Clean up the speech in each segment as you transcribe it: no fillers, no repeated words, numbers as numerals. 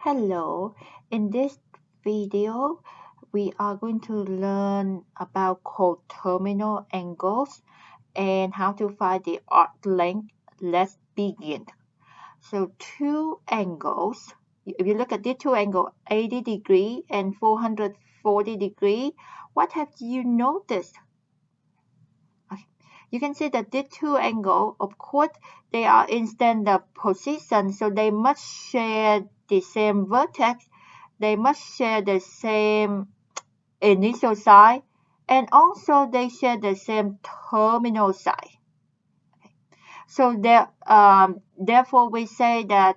Hello, in this video, we are going to learn about coterminal angles and how to find the arc length. Let's begin. So two angles, if you look at these two angles, 80 degree and 440 degree, what have you noticed? Okay. You can see that these two angles, of course, they are in standard position, so they must share the same vertex, they must share the same initial side, and also they share the same terminal side. So therefore, we say that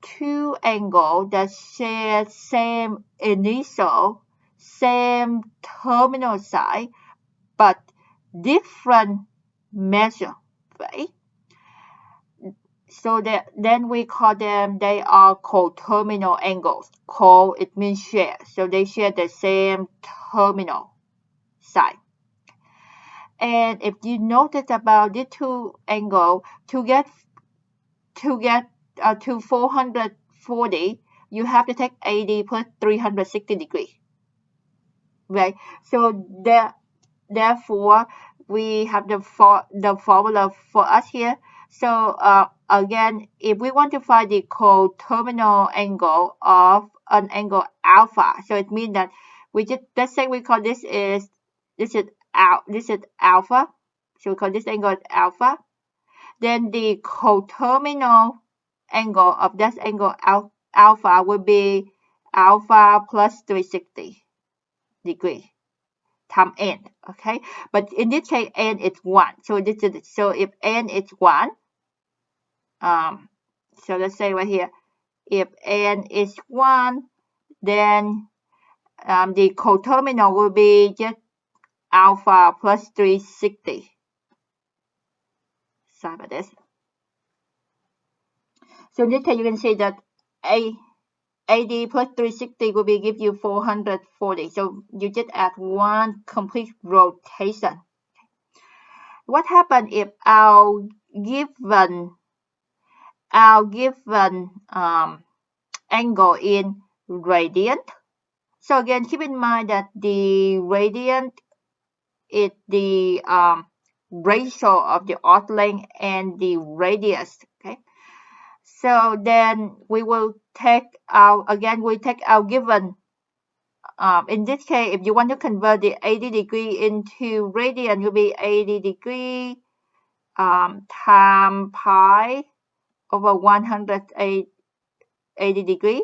two angles that share same initial, same terminal side, but different measure, right? So then we call them, they are coterminal angles. Co, it means share. So they share the same terminal side. And if you notice about these two angles, to 440, you have to take 80 plus 360 degrees, right? So therefore, we have the formula for us here. So again, if we want to find the coterminal angle of an angle alpha, so it means that let's say we call this is alpha. So we call this angle alpha. Then the coterminal angle of this angle alpha will be alpha plus 360 degrees times n, okay? But in this case, n is 1. So if n is 1, so let's say right here, if n is 1, then the coterminal will be just alpha plus 360. Sorry about this. So in this case, you can see that 80 plus 360 will be give you 440. So you just add one complete rotation. What happens if our given angle in radian? So again, keep in mind that the radian is the ratio of the arc length and the radius. Okay. So then we will take our given. In this case, if you want to convert the 80 degree into radian, it will be 80 degree times pi over 180 degree,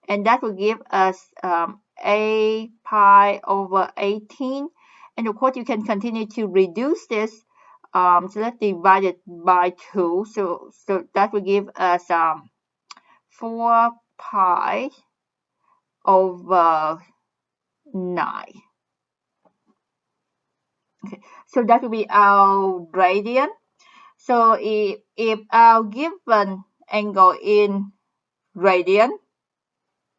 and that will give us a pi over 18. And of course, you can continue to reduce this. So let's divide it by 2. So that will give us 4 pi over 9. Okay, so that will be our radian. So if our given angle in radian,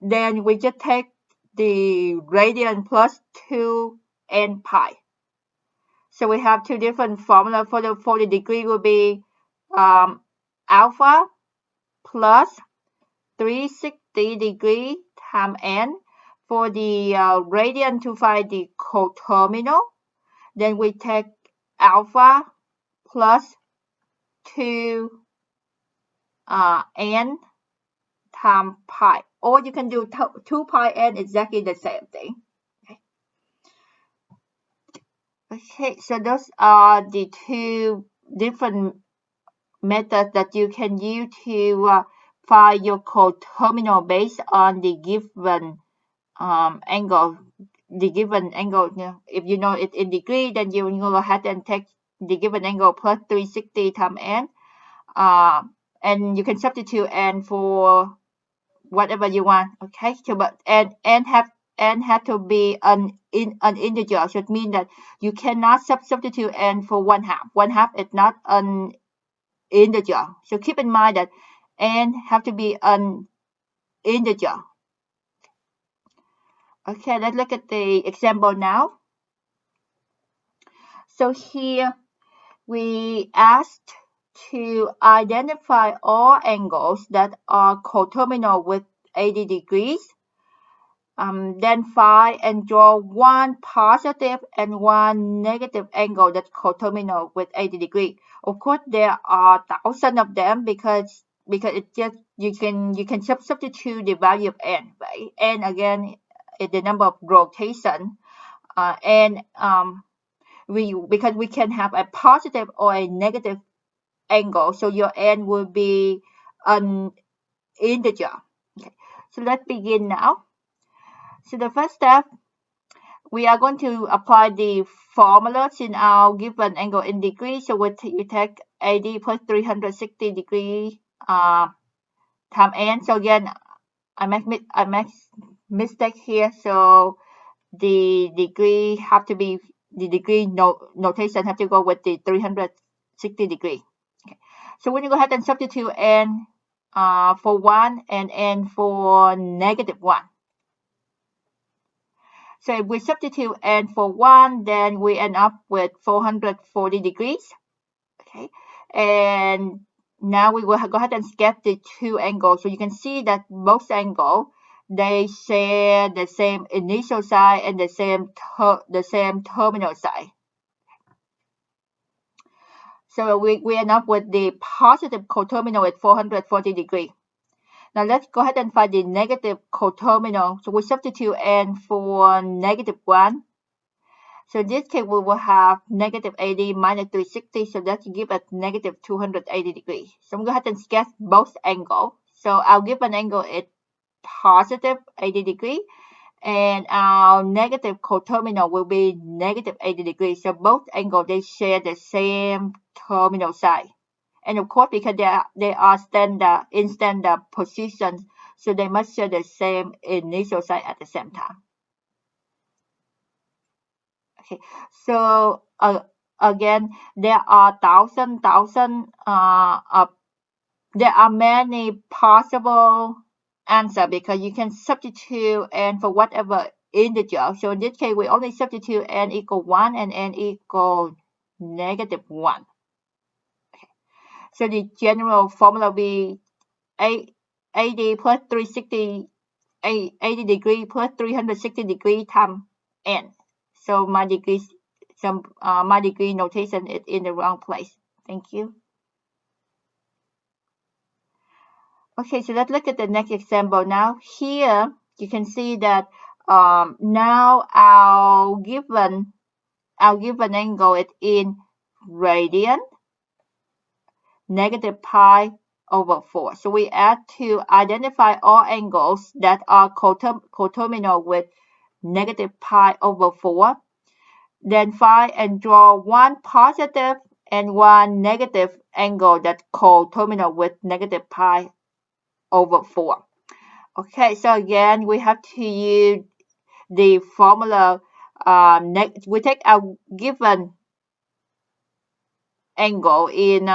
then we just take the radian plus 2 n pi. So we have two different formula for the 40 degree will be alpha plus 360 degree times n. For the radian to find the coterminal, then we take alpha plus 2 n times pi. Or you can do 2 pi n, exactly the same thing. Okay, so those are the two different methods that you can use to find your coterminal based on the given angle. The given angle, if you know it in degree, then you will go ahead and take the given angle plus 360 times n. And you can substitute n for whatever you want. Okay, so but n have to be an integer. So it means that you cannot substitute n for 1/2. 1/2 is not an integer. So keep in mind that n have to be an integer. Okay, let's look at the example now. So here we asked to identify all angles that are coterminal with 80 degrees. Then find and draw one positive and one negative angle that's coterminal with 80 degrees. Of course, there are thousands of them because it just you can substitute the value of n, right? N again is the number of rotation, and because we can have a positive or a negative angle, so your n will be an integer. Okay, so let's begin now. So the first step, we are going to apply the formula in our given angle in degrees. So we take 80 plus 360 degree time n. So again, I make mistake here. So the degree have to be the degree notation have to go with the 360 degree. Okay. So when you go ahead and substitute n for 1 and n for -1. So if we substitute n for 1, then we end up with 440 degrees. Okay, and now we will go ahead and sketch the two angles. So you can see that both angles, they share the same initial side and the same terminal side. So we end up with the positive coterminal at 440 degrees. Now let's go ahead and find the negative coterminal. So we substitute n for -1. So in this case, we will have -80 minus 360. So that gives us -280 degrees. So I'm going to go ahead and sketch both angles. So our given angle is positive 80 degrees. And our negative coterminal will be -80 degrees. So both angles, they share the same terminal side. And of course, because they are in standard positions, so they must share the same initial side at the same time. Okay, so again, there are there are many possible answers because you can substitute n for whatever integer. So in this case, we only substitute n equal 1 and n equal -1. Okay. So the general formula will be 80 plus 360, 80 degree plus 360 degree times n. So my degree notation is in the wrong place. Thank you. Okay, so let's look at the next example now. Here you can see that now our given angle is in radian, -pi/4. So we add to identify all angles that are coterminal with -pi/4. Then find and draw one positive and one negative angle that coterminal with -pi/4. Okay, so again, we have to use the formula. We take our given angle in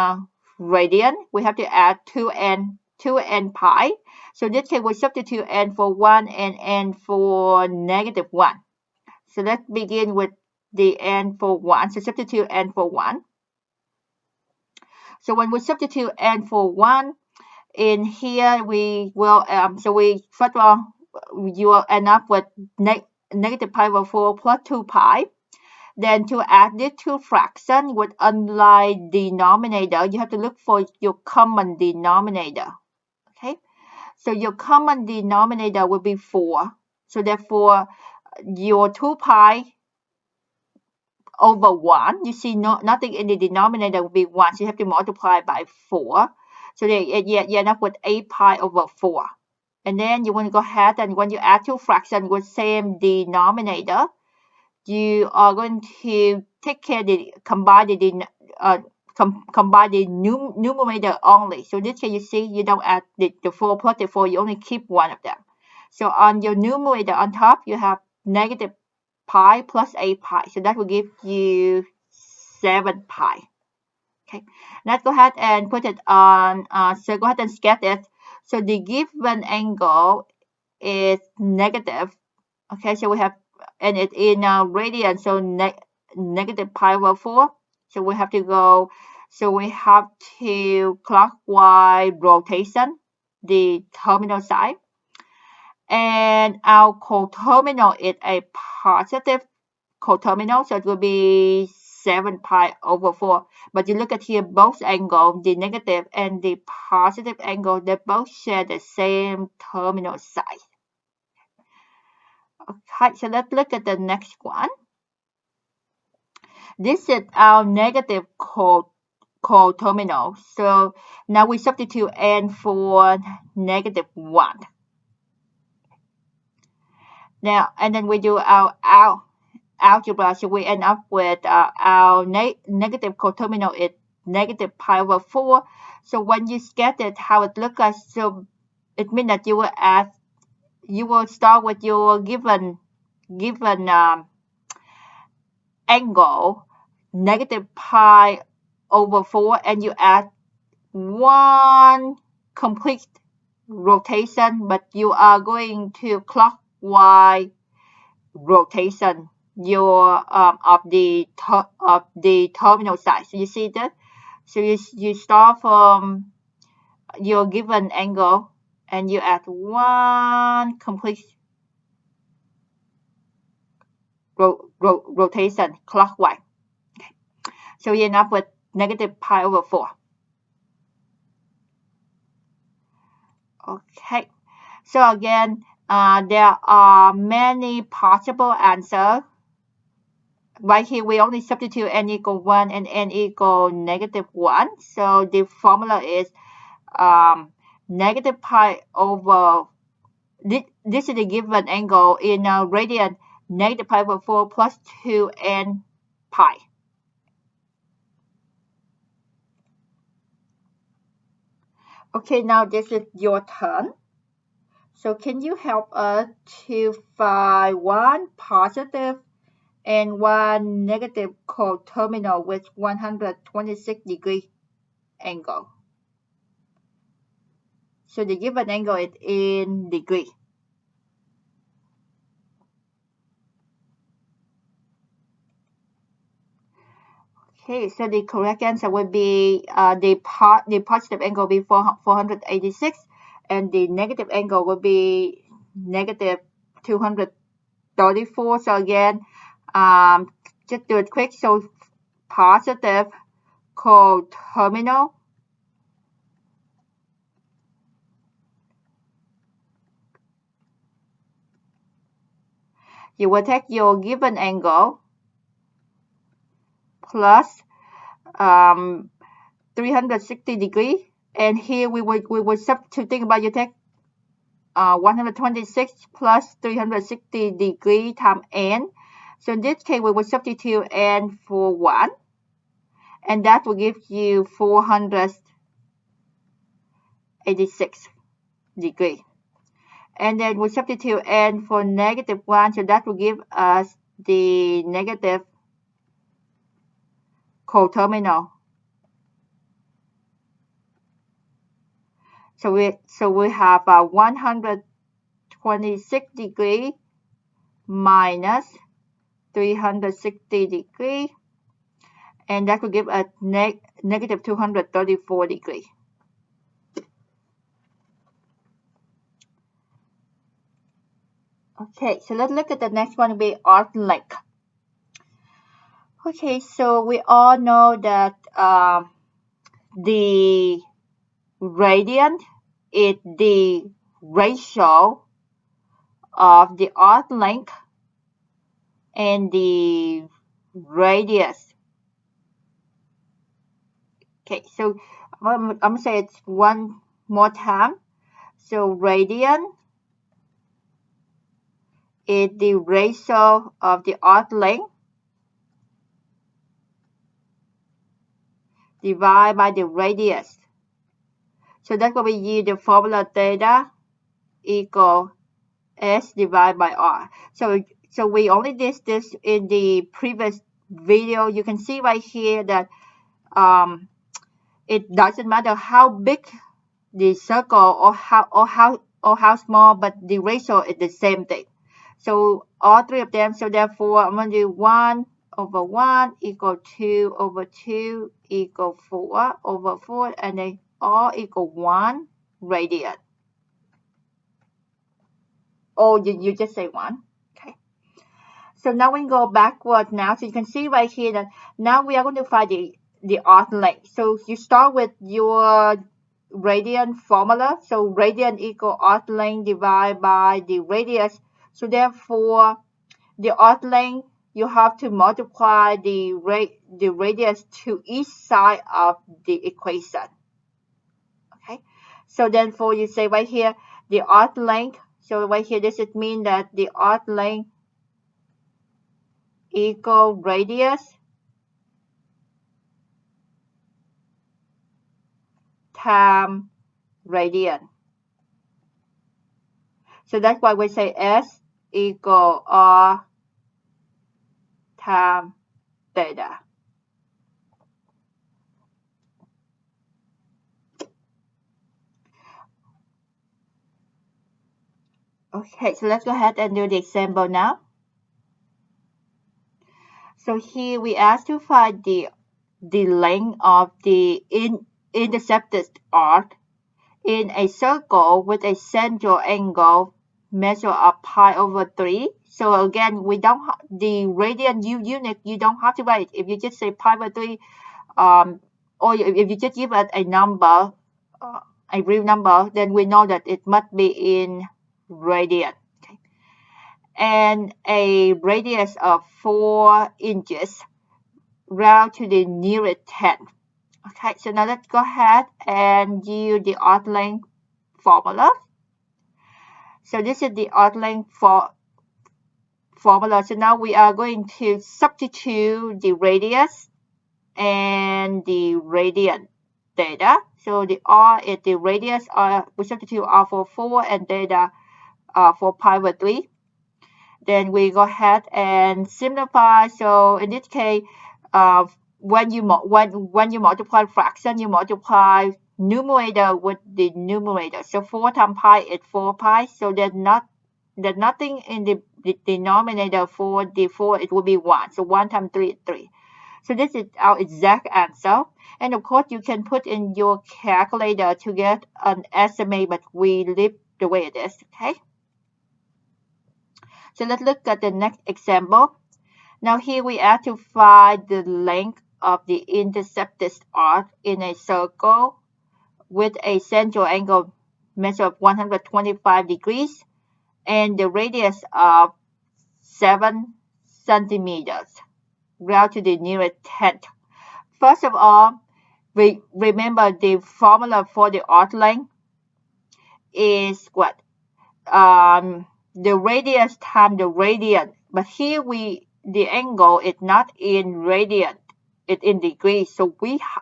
radian. We have to add 2n pi. So in this case, we substitute n for 1 and n for -1. So let's begin with the n for 1. So substitute n for 1. So when we substitute n for 1, in here we will, first of all, you will end up with -pi/4 plus 2 pi. Then to add these two fractions with unlike denominator, you have to look for your common denominator. Okay, so your common denominator will be 4. So therefore, your 2 pi over 1, you see nothing in the denominator will be 1, so you have to multiply by 4. So you end up with 8 pi/4. And then you want to go ahead and when you add two fractions with same denominator, you are going to take care combine the numerator only. So in this case, you see you don't add the 4 plus the 4, you only keep one of them. So on your numerator on top, you have -pi plus 8 pi. So that will give you 7 pi. Okay, let's go ahead and put it on. So go ahead and sketch it. So the given angle is negative. Okay, so we have, and it's in radian, so -pi/4. So we have to go. So we have to clockwise rotation the terminal side. And our coterminal is a positive coterminal, so it will be 7 pi over 4. But you look at here, both angles, the negative and the positive angle, they both share the same terminal side. Okay, so let's look at the next one. This is our negative coterminal. So now we substitute n for -1. Now, and then we do our algebra, so we end up with our negative coterminal is negative pi over 4. So when you get it, how it looks like, so it means that you will start with your given angle, negative pi over 4, and you add one complete rotation, but you are going to clockwise rotation your of the terminal side. So you see that? So you start from your given angle and you add one complete rotation clockwise. Okay. So you end up with negative pi over 4. Okay. So again, there are many possible answers. Right here, we only substitute n equal 1 and n equal -1. So the formula is negative pi over, this is the given angle in radian, negative pi over 4 plus 2n pi. Okay, now this is your turn. So can you help us to find one positive and one negative coterminal with 126-degree angle? So the given angle is in degree. Okay, so the correct answer would be the positive angle will be 486, and the negative angle will be negative 234. So again, just do it quick. So positive coterminal, you will take your given angle plus 360 degree, and here we will substitute about, you take 126 plus 360 degree times n. So in this case, we will substitute n for 1, and that will give you 486 degree. And then we substitute n for -1, so that will give us the negative coterminal. So we have 126 degree minus 360 degree, and that will give us negative 234 degree. Okay, so let's look at the next one, be arc length. Okay, so we all know that the radian is the ratio of the arc length and the radius. Okay, so I'm going to say it one more time. So radian is the ratio of the arc length divided by the radius. So that will be the formula theta equal S divided by R. So we only did this in the previous video. You can see right here that it doesn't matter how big the circle or how small, but the ratio is the same thing. So all three of them. So therefore, I'm going to do 1 over 1 equal 2 over 2 equal 4 over 4, and they all equal 1 radian. or you just say 1. Okay. So now we go backward now. So you can see right here that now we are going to find the arc length. So you start with your radian formula. So radian equal arc length divided by the radius. So therefore, the arc length, you have to multiply the radius to each side of the equation. Okay. So then for you say right here, the arc length. So right here, this would mean that the arc length equal radius times radian. So that's why we say S equal R times theta. Okay, so let's go ahead and do the example now. So here we ask to find the length of the intercepted arc in a circle with a central angle measure of pi over 3. So again, we don't the radian unit, you don't have to write. If you just say pi over 3, or if you just give it a number, a real number, then we know that it must be in radian. Okay. And a radius of 4 inches round to the nearest 10. Okay, so now let's go ahead and use the arc length formula. So this is the arc length formula. So now we are going to substitute the radius and the radian theta. So the R is the radius, we substitute R for 4 and theta for pi over 3. Then we go ahead and simplify. So in this case, when you multiply fraction, you multiply numerator with the numerator. So 4 times pi is 4 pi. So there's nothing in the denominator for the 4. It will be 1. So 1 times 3 is 3. So this is our exact answer. And of course, you can put in your calculator to get an estimate, but we leave the way it is. Okay. So let's look at the next example. Now here we have to find the length of the intercepted arc in a circle with a central angle measure of 125 degrees and the radius of 7 centimeters round to the nearest tenth. First of all, we remember the formula for the arc length is what? The radius times the radian. But here the angle is not in radian, it's in degrees. So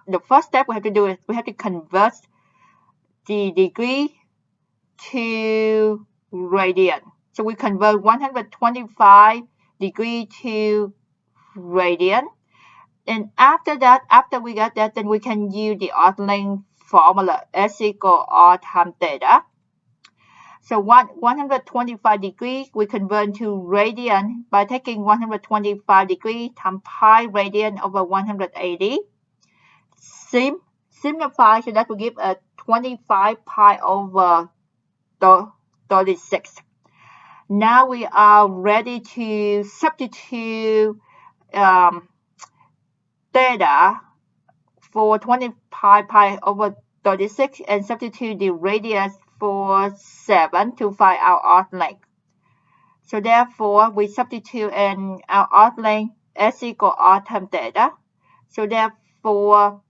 the first step we have to do is we have to convert the degree to radian. So we convert 125 degree to radian. And after that, after we got that, then we can use the arc length formula, S equal R times theta. So 125 degrees, we convert to radian by taking 125 degrees times pi radian over 180. Simplify, so that will give a 25 pi over 36. Now we are ready to substitute theta for 25 pi over 36 and substitute the radius for 7 to find our arc length. So therefore, we substitute in our arc length S equal R times theta. So therefore,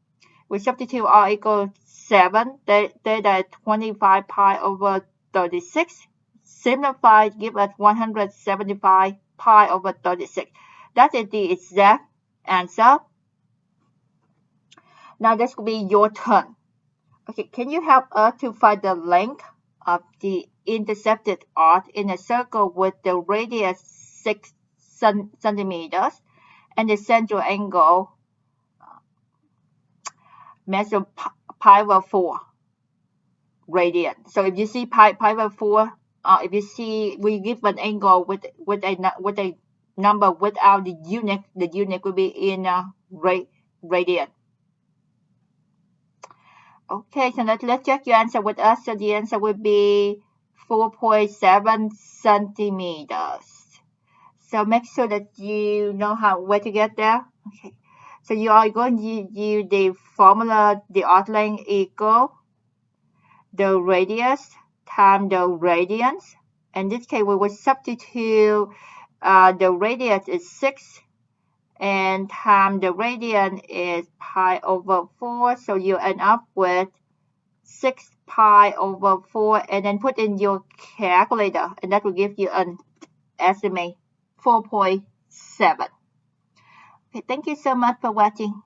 we substitute R equals 7, theta is 25 pi over 36. Simplify, give us 175 pi over 36. That is the exact answer. Now this will be your turn. Okay, can you help us to find the length of the intercepted arc in a circle with the radius 6 centimeters and the central angle measure pi over 4 radian? So if you see pi over 4, if you see we give an angle with a number without the unit will be in radian. Okay, so let's check your answer with us. So the answer would be 4.7 centimeters. So make sure that you know where to get there. Okay. So you are going to use the formula, the arc length equal the radius times the radians. In this case, we will substitute the radius is 6 and times the radian is pi over 4. So you end up with 6 pi over 4 and then put in your calculator and that will give you an estimate 4.7. Okay, thank you so much for watching.